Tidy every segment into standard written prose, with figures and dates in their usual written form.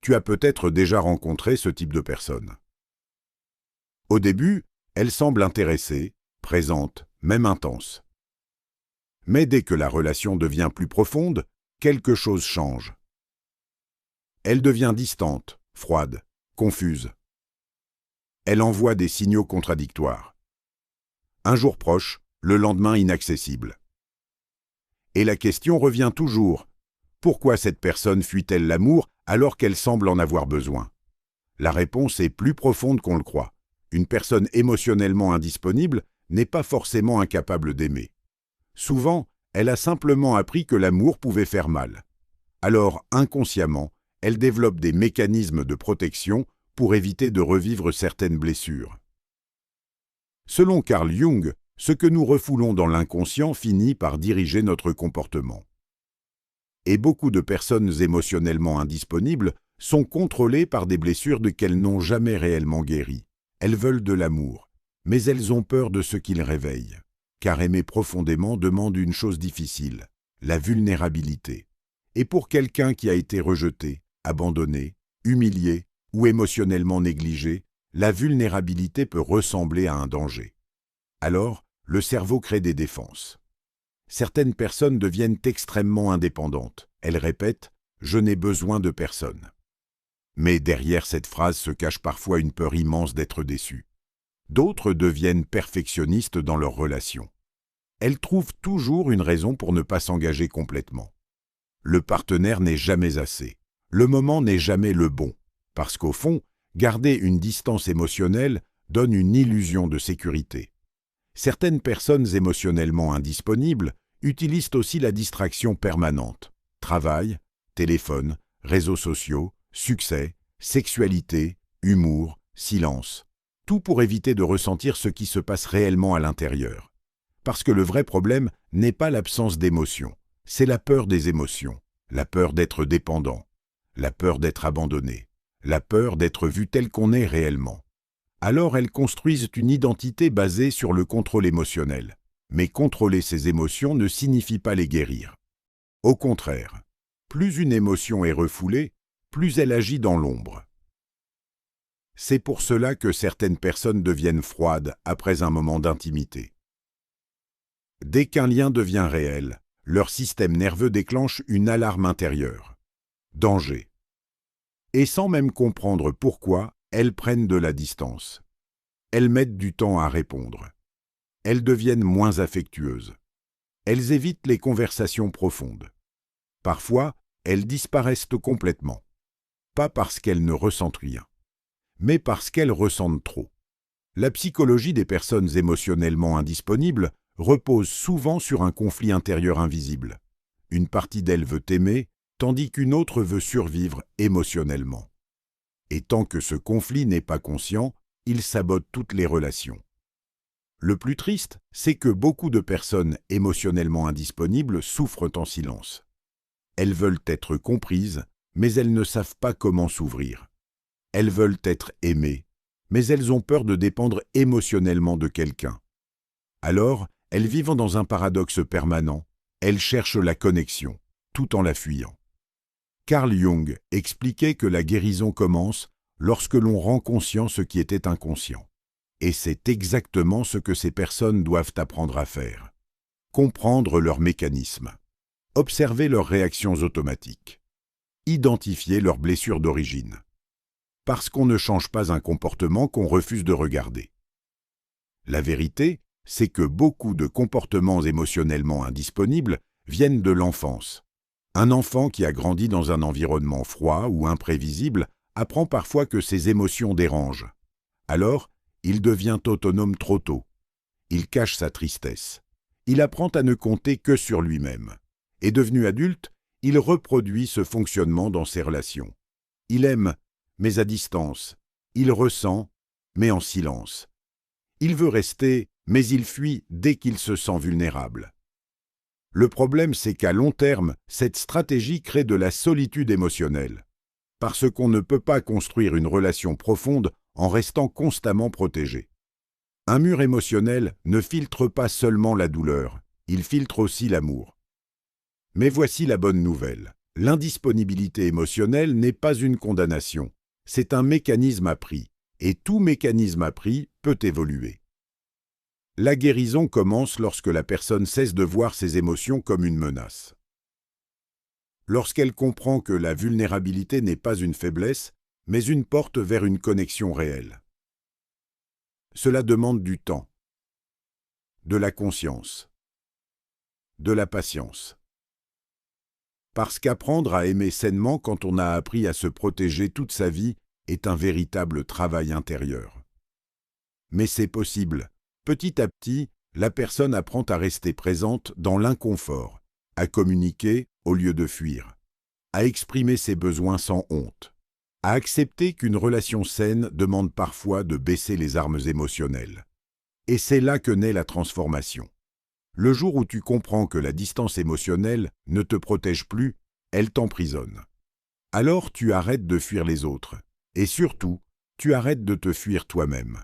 Tu as peut-être déjà rencontré ce type de personne. Au début, elle semble intéressée, présente, même intense. Mais dès que la relation devient plus profonde, quelque chose change. Elle devient distante, froide, confuse. Elle envoie des signaux contradictoires. Un jour proche, le lendemain inaccessible. Et la question revient toujours. Pourquoi cette personne fuit-elle l'amour alors qu'elle semble en avoir besoin? La réponse est plus profonde qu'on le croit. Une personne émotionnellement indisponible n'est pas forcément incapable d'aimer. Souvent, elle a simplement appris que l'amour pouvait faire mal. Alors, inconsciemment, elle développe des mécanismes de protection pour éviter de revivre certaines blessures. Selon Carl Jung, ce que nous refoulons dans l'inconscient finit par diriger notre comportement. Et beaucoup de personnes émotionnellement indisponibles sont contrôlées par des blessures qu'elles n'ont jamais réellement guéries. Elles veulent de l'amour, mais elles ont peur de ce qu'il réveille. Car aimer profondément demande une chose difficile, la vulnérabilité. Et pour quelqu'un qui a été rejeté, abandonné, humilié ou émotionnellement négligé, la vulnérabilité peut ressembler à un danger. Alors, le cerveau crée des défenses. Certaines personnes deviennent extrêmement indépendantes. Elles répètent « je n'ai besoin de personne ». Mais derrière cette phrase se cache parfois une peur immense d'être déçues. D'autres deviennent perfectionnistes dans leurs relations. Elles trouvent toujours une raison pour ne pas s'engager complètement. Le partenaire n'est jamais assez. Le moment n'est jamais le bon. Parce qu'au fond, garder une distance émotionnelle donne une illusion de sécurité. Certaines personnes émotionnellement indisponibles utilisent aussi la distraction permanente. Travail, téléphone, réseaux sociaux, succès, sexualité, humour, silence. Tout pour éviter de ressentir ce qui se passe réellement à l'intérieur. Parce que le vrai problème n'est pas l'absence d'émotions, c'est la peur des émotions, la peur d'être dépendant, la peur d'être abandonné, la peur d'être vu tel qu'on est réellement. Alors elles construisent une identité basée sur le contrôle émotionnel. Mais contrôler ces émotions ne signifie pas les guérir. Au contraire, plus une émotion est refoulée, plus elle agit dans l'ombre. C'est pour cela que certaines personnes deviennent froides après un moment d'intimité. Dès qu'un lien devient réel, leur système nerveux déclenche une alarme intérieure. Danger. Et sans même comprendre pourquoi, elles prennent de la distance. Elles mettent du temps à répondre. Elles deviennent moins affectueuses. Elles évitent les conversations profondes. Parfois, elles disparaissent complètement. Pas parce qu'elles ne ressentent rien, mais parce qu'elles ressentent trop. La psychologie des personnes émotionnellement indisponibles repose souvent sur un conflit intérieur invisible. Une partie d'elle veut aimer, tandis qu'une autre veut survivre émotionnellement. Et tant que ce conflit n'est pas conscient, il sabote toutes les relations. Le plus triste, c'est que beaucoup de personnes émotionnellement indisponibles souffrent en silence. Elles veulent être comprises, mais elles ne savent pas comment s'ouvrir. Elles veulent être aimées, mais elles ont peur de dépendre émotionnellement de quelqu'un. Alors, elles vivent dans un paradoxe permanent. Elles cherchent la connexion, tout en la fuyant. Carl Jung expliquait que la guérison commence lorsque l'on rend conscient ce qui était inconscient. Et c'est exactement ce que ces personnes doivent apprendre à faire. Comprendre leurs mécanismes. Observer leurs réactions automatiques. Identifier leurs blessures d'origine. Parce qu'on ne change pas un comportement qu'on refuse de regarder. La vérité, c'est que beaucoup de comportements émotionnellement indisponibles viennent de l'enfance. Un enfant qui a grandi dans un environnement froid ou imprévisible apprend parfois que ses émotions dérangent. Alors, il devient autonome trop tôt. Il cache sa tristesse. Il apprend à ne compter que sur lui-même. Et devenu adulte, il reproduit ce fonctionnement dans ses relations. Il aime, mais à distance. Il ressent, mais en silence. Il veut rester, mais il fuit dès qu'il se sent vulnérable. Le problème, c'est qu'à long terme, cette stratégie crée de la solitude émotionnelle. Parce qu'on ne peut pas construire une relation profonde en restant constamment protégé. Un mur émotionnel ne filtre pas seulement la douleur, il filtre aussi l'amour. Mais voici la bonne nouvelle. L'indisponibilité émotionnelle n'est pas une condamnation, c'est un mécanisme appris, et tout mécanisme appris peut évoluer. La guérison commence lorsque la personne cesse de voir ses émotions comme une menace. Lorsqu'elle comprend que la vulnérabilité n'est pas une faiblesse, mais une porte vers une connexion réelle. Cela demande du temps, de la conscience, de la patience. Parce qu'apprendre à aimer sainement quand on a appris à se protéger toute sa vie est un véritable travail intérieur. Mais c'est possible. Petit à petit, la personne apprend à rester présente dans l'inconfort, à communiquer au lieu de fuir, à exprimer ses besoins sans honte, à accepter qu'une relation saine demande parfois de baisser les armes émotionnelles. Et c'est là que naît la transformation. Le jour où tu comprends que la distance émotionnelle ne te protège plus, elle t'emprisonne. Alors tu arrêtes de fuir les autres, et surtout, tu arrêtes de te fuir toi-même.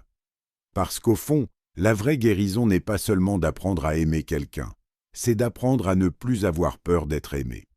Parce qu'au fond, la vraie guérison n'est pas seulement d'apprendre à aimer quelqu'un, c'est d'apprendre à ne plus avoir peur d'être aimé.